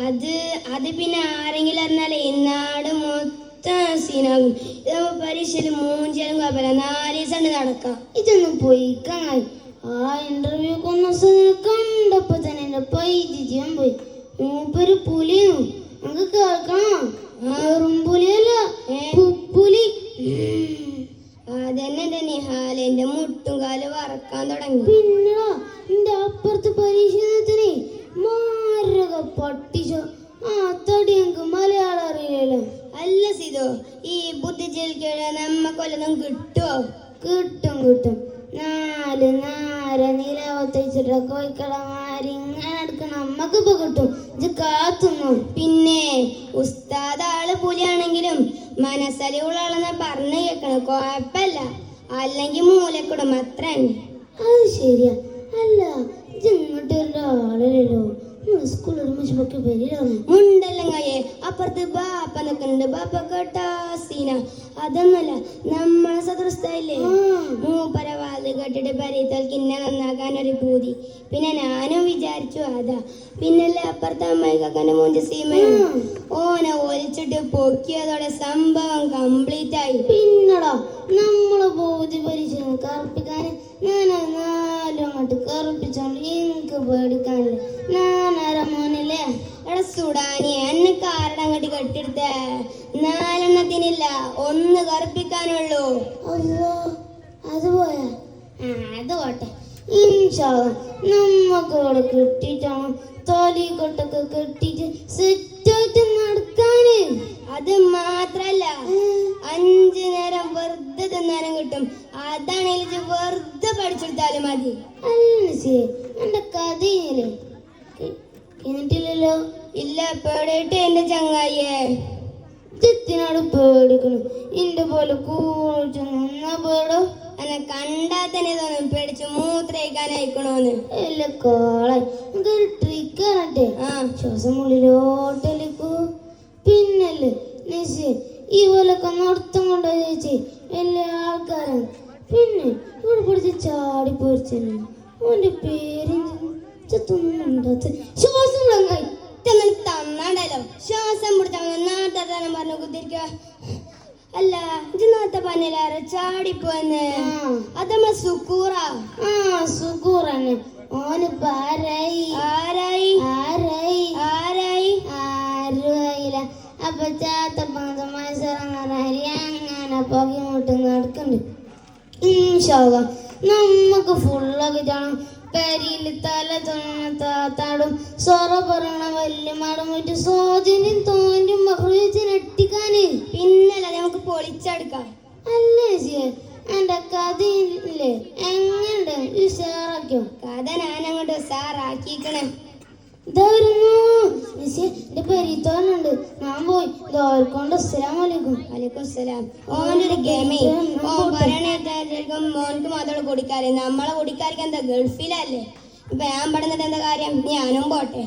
അത് അത് പിന്നെ ആരെങ്കിലും അറിഞ്ഞാലേ നാട് മൊത്തം സീനാകും. ഇതാകുമ്പോ പരീക്ഷയിൽ മൂഞ്ചാലും കുഴപ്പമില്ല, 4 ദിവസം നടക്കാം. ഇതൊന്നും പോയി കാണാൻ ആ ഇന്റർവ്യൂ കണ്ടപ്പോ തന്നെ എന്റെ പൈതിജ്യം പോയി. മൂപ്പര് പുലിയും നമുക്ക് കേൾക്കണം. വെറും പുലിയല്ല, പുലി. അതന്നെ നിഹാല് എന്റെ മുട്ടും കാല് വറക്കാൻ തുടങ്ങി. പിന്നെ എന്റെ അപ്പുറത്ത് പരീക്ഷണത്തിന് മാരക പട്ടിച്ചോ. ആ തടി എനിക്ക് മലയാളം അറിയില്ലല്ലോ. അല്ല സീതോ, ഈ ബുദ്ധിജീവികൾ നമ്മക്കൊല്ലതും കിട്ടുമോ? കിട്ടും. 4 നിലവത്തിച്ചിട്ട് കോഴിക്കളമാരിങ്ങനെ എടുക്കണം. നമ്മക്കിപ്പോ കിട്ടും. ഇത് കാത്തുന്നു. പിന്നെ ഉസ്താദ് ആള് പുലിയാണെങ്കിലും മനസ്സലിവുള്ള ആളെന്നാ പറഞ്ഞു കേൾക്കണം, കുഴപ്പമില്ല. അല്ലെങ്കിൽ മൂലക്കിടും, അത്ര തന്നെ. അത് ശരിയാ. അല്ല ഇത് ഇങ്ങോട്ട് ഒരാളല്ലോ. സ്കൂളിൽ ഒരുമിച്ചൊക്കെ വരികയാണ്. മുണ്ടല്ലങ്ങയെ അപ്പുറത്ത് ബാപ്പ നിൽക്കുന്നുണ്ട്. ബാപ്പ കേട്ടാ സീന. അതൊന്നല്ല, നമ്മളെ സദൃസ്ഥയില്ലേ, മൂപ്പരവാത് കേട്ടിട്ട് പരീത്തൽക്ക് ഇന്നെ നന്നാക്കാൻ ഒരു പൂതി. പിന്നെ ഞാനും വിചാരിച്ചു അതാ. പിന്നല്ലേ അപ്പുറത്തെ അമ്മായിക്കാക്കന്റെ മൂഞ്ച സീമയാണ്. ഓനെ ഒലിച്ചിട്ട് പൊക്കിയതോടെ സംഭവം കംപ്ലീറ്റ് ആയി. പിന്നടാ നമ്മളെ ബോധി പരിചയം കറുപ്പിക്കാൻ ഞാൻ 4 അങ്ങോട്ട് കറുപ്പിച്ചോണ്ട് എനിക്ക് പേടിക്കാനില്ല. ഞാനാരാ മോനല്ലേ? എടാ സുഡാനി, എന്നെ കാരുടെ അങ്ങോട്ട് കെട്ടിയെടുത്ത 4 എണ്ണത്തിനില്ല, 1 കറുപ്പിക്കാനുള്ളൂ. അല്ലോ അത് പോയാ അത് പോട്ടെ. ഇൻഷാ നമ്മക്ക് ഇവിടെ കെട്ടിട്ടാണ് തോലിക്കൊട്ടൊക്കെ കെട്ടിട്ട് സെറ്റായിട്ട് നടക്കാന്. അത് മാത്രല്ല 5 നേരം വെറുതെ തിന്നാനും കിട്ടും. അതാണെങ്കിൽ വെറുതെ പഠിച്ചെടുത്താലും മതി. അല്ലേ എന്റെ കഥയില്ലേ എന്നിട്ടില്ലല്ലോ? ഇല്ല, പേടിയിട്ട് എന്റെ ചങ്ങായിയെ. ചെത്തിനോട് പേടിക്കണം. എന്റെ പോലെ കൂടിച്ചു നിന്നാ പേടോ? എന്നെ കണ്ടാ തന്നെ തോന്നും പേടിച്ച് മൂത്രയിക്കാനയക്കണോന്ന്. അല്ല കോളെ ഒരു ട്രിക്കാണട്ടെ. ശ്വാസം ഉള്ളിലോട്ടലിക്കൂ. പിന്നല്ലേ നസി ഈ പോലൊക്കെ നടത്തം കൊണ്ടോ ചേച്ചി വലിയ ആൾക്കാരാണ്. പിന്നെ ഇവിടെ പിടിച്ച് ചാടി പോരിച്ചു. ഓന്റെ പേര് ശ്വാസം തന്നാണ്ടല്ലോ. ശ്വാസം പിടിച്ചാൽ നാട്ടാൻ പറഞ്ഞു കുത്തിരിക്ക. അല്ല ഇത് നാട്ട പന്നലാറ് ചാടിപ്പോന്ന്. അത് നമ്മളെ സുക്കൂറ. സുക്കൂറന്നെ. ഓന് ആരായി ആരുമായില്ല. അപ്പൊ ചാത്ത മത്സരങ്ങാരി അങ്ങനെ പൊകി മുട്ട് നടക്കണ്ട്. ഇൻഷാല്ലാ നമുക്ക് ഫുള്ളൊക്കെ കാണാം. കരിയില് തല താത്താടും സൊറ പറയണ വല്യമാടും പോയിട്ട് സ്വാധീനം തോന്റും മഹ്റൂജിനെട്ടിക്കാന്. പിന്നല്ല നമുക്ക് പൊളിച്ചെടുക്കാം. അല്ലേ എന്റെ കഥയില്ലേ എങ്ങനെ ഉഷാറാക്കിയോ? കഥ ഞാനങ്ങോട്ട് ഉഷാറാക്കിക്കണേ. എന്റെ പെരീത്തോനുണ്ട്. ഞാൻ പോയി ദോർക്കൊണ്ട് വലൈക്കും സലാം. ഓനൊരു ഗെയിമേ പറയണേക്കും മോൻക്ക് മാത്രം കുടിക്കാറ്. നമ്മളെ കുടിക്കാർക്ക് എന്താ ഗൾഫിലല്ലേ? ഇപ്പൊ ഞാൻ പഠിച്ചിട്ട് എന്താ കാര്യം? ഞാനും പോട്ടെ.